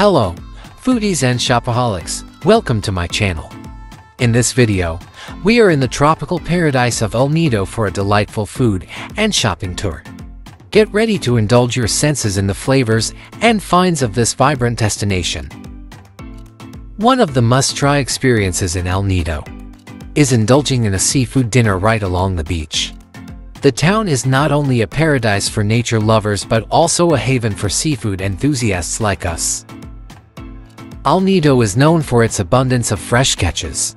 Hello, foodies and shopaholics, welcome to my channel. In this video, we are in the tropical paradise of El Nido for a delightful food and shopping tour. Get ready to indulge your senses in the flavors and finds of this vibrant destination. One of the must-try experiences in El Nido is indulging in a seafood dinner right along the beach. The town is not only a paradise for nature lovers but also a haven for seafood enthusiasts like us. El Nido is known for its abundance of fresh catches.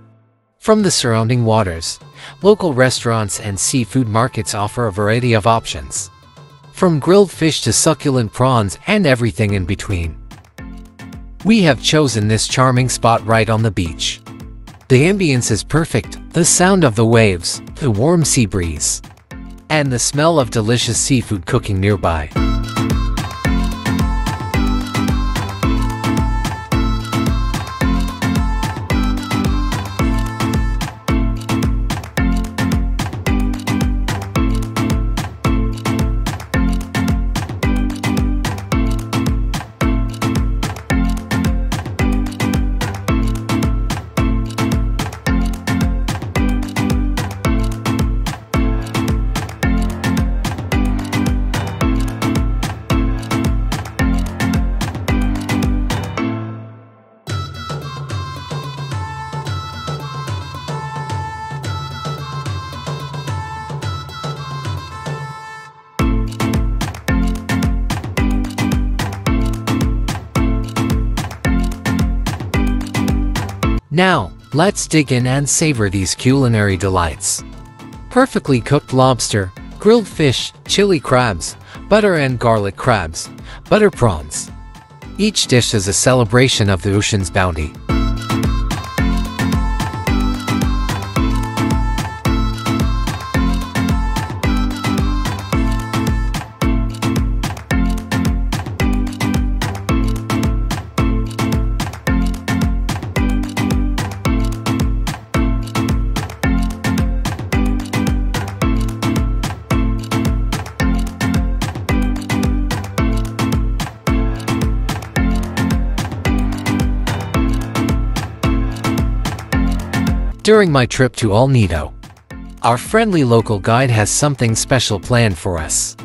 From the surrounding waters, local restaurants and seafood markets offer a variety of options. From grilled fish to succulent prawns and everything in between. We have chosen this charming spot right on the beach. The ambience is perfect, the sound of the waves, the warm sea breeze, and the smell of delicious seafood cooking nearby. Now, let's dig in and savor these culinary delights. Perfectly cooked lobster, grilled fish, chili crabs, butter and garlic crabs, butter prawns. Each dish is a celebration of the ocean's bounty. During my trip to El Nido, our friendly local guide has something special planned for us.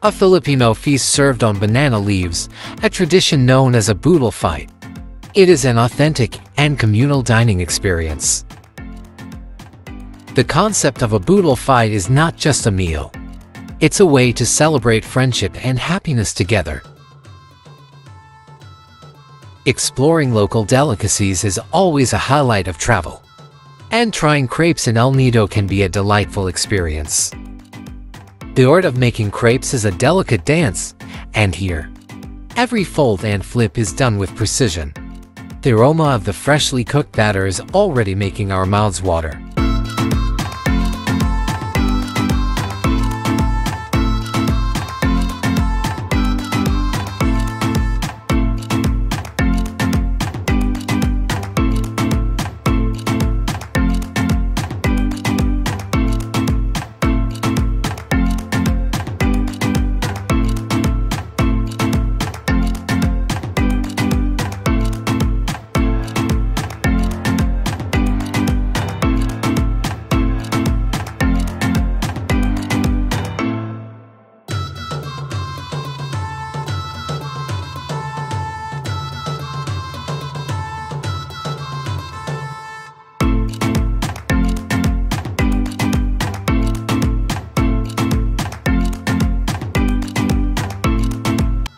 A Filipino feast served on banana leaves, a tradition known as a boodle fight. It is an authentic and communal dining experience. The concept of a boodle fight is not just a meal. It's a way to celebrate friendship and happiness together. Exploring local delicacies is always a highlight of travel. And trying crepes in El Nido can be a delightful experience. The art of making crepes is a delicate dance, and here, every fold and flip is done with precision. The aroma of the freshly cooked batter is already making our mouths water.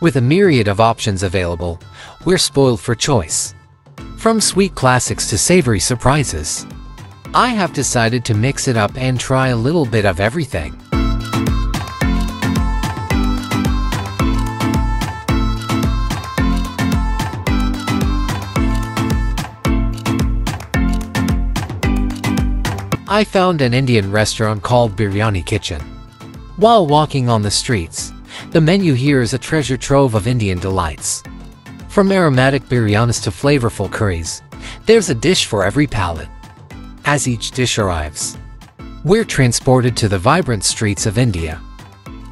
With a myriad of options available, we're spoiled for choice. From sweet classics to savory surprises, I have decided to mix it up and try a little bit of everything. I found an Indian restaurant called Biryani Kitchen. While walking on the streets, the menu here is a treasure trove of Indian delights. From aromatic biryanis to flavorful curries, there's a dish for every palate. As each dish arrives, we're transported to the vibrant streets of India.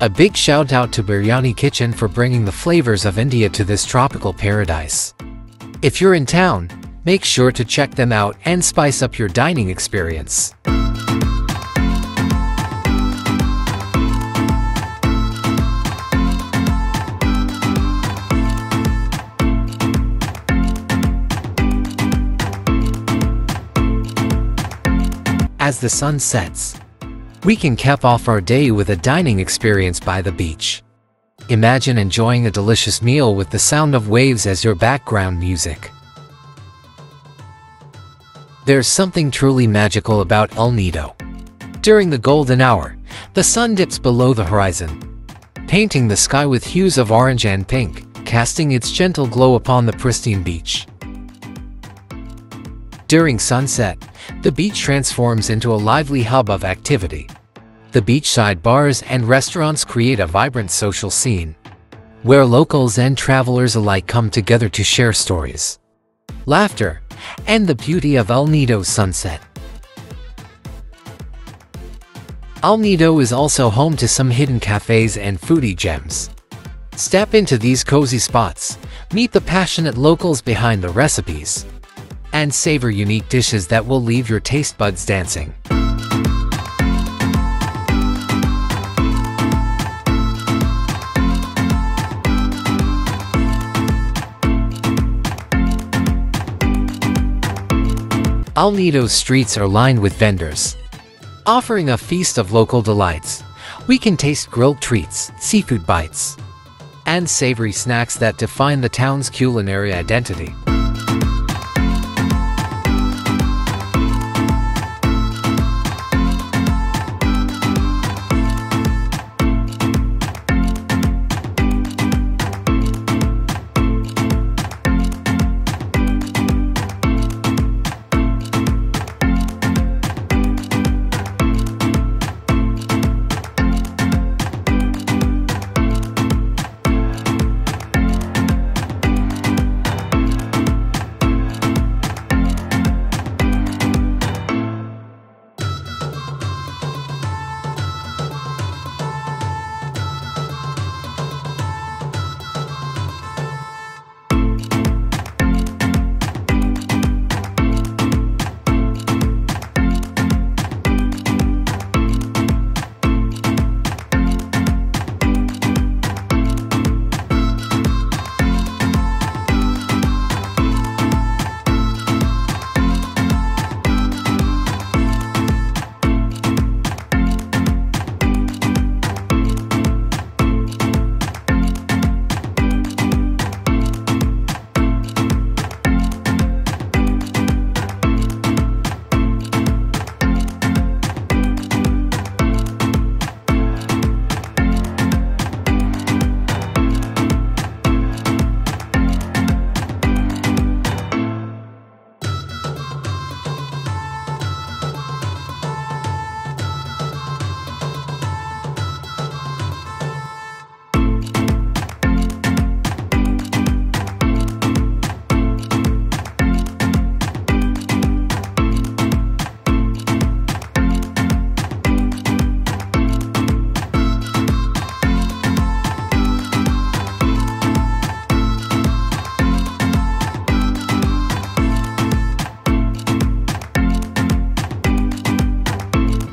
A big shout out to Biryani Kitchen for bringing the flavors of India to this tropical paradise. If you're in town, make sure to check them out and spice up your dining experience. As the sun sets, we can cap off our day with a dining experience by the beach. Imagine enjoying a delicious meal with the sound of waves as your background music. There's something truly magical about El Nido. During the golden hour, the sun dips below the horizon, painting the sky with hues of orange and pink, casting its gentle glow upon the pristine beach. During sunset, the beach transforms into a lively hub of activity. The beachside bars and restaurants create a vibrant social scene, where locals and travelers alike come together to share stories, laughter, and the beauty of El Nido's sunset. El Nido is also home to some hidden cafes and foodie gems. Step into these cozy spots, meet the passionate locals behind the recipes, and savor unique dishes that will leave your taste buds dancing. El Nido's streets are lined with vendors, offering a feast of local delights. We can taste grilled treats, seafood bites, and savory snacks that define the town's culinary identity.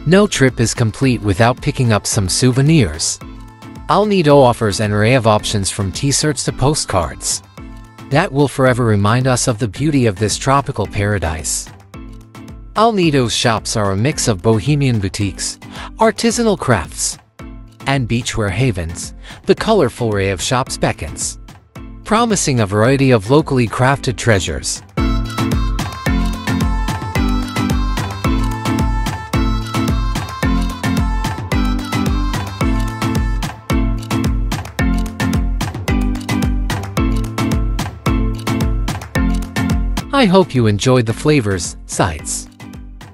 No trip is complete without picking up some souvenirs. El Nido offers an array of options from t-shirts to postcards that will forever remind us of the beauty of this tropical paradise. El Nido's shops are a mix of bohemian boutiques, artisanal crafts, and beachwear havens. The colorful array of shops beckons, promising a variety of locally crafted treasures. I hope you enjoyed the flavors, sights,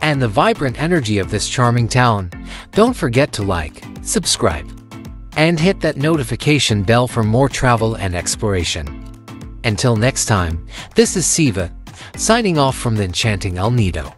and the vibrant energy of this charming town. Don't forget to like, subscribe, and hit that notification bell for more travel and exploration. Until next time, this is Siva, signing off from the enchanting El Nido.